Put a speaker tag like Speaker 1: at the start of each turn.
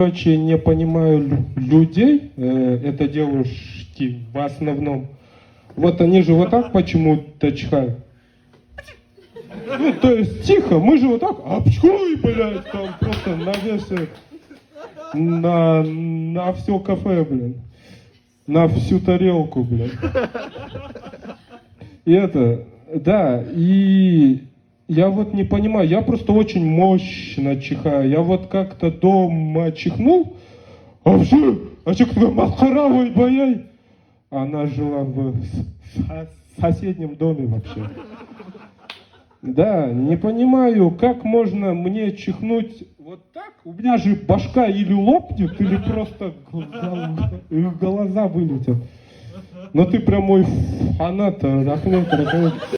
Speaker 1: Короче, не понимаю людей, это девушки в основном. Вот они же вот так почему-то чихают. Ну, то есть тихо, мы же вот так, апчхуй, блядь, там просто на весь, на все кафе, блин, на всю тарелку, блядь. И это, да, и я вот не понимаю, я просто очень мощно чихаю. Я вот как-то дома чихнул, а все, а че такой масхаравый бояй. Она жила в соседнем доме вообще. Да, не понимаю, как можно мне чихнуть вот так? У меня же башка или лопнет, или просто глаза вылетят. Но ты прям мой фанат, Рахмет.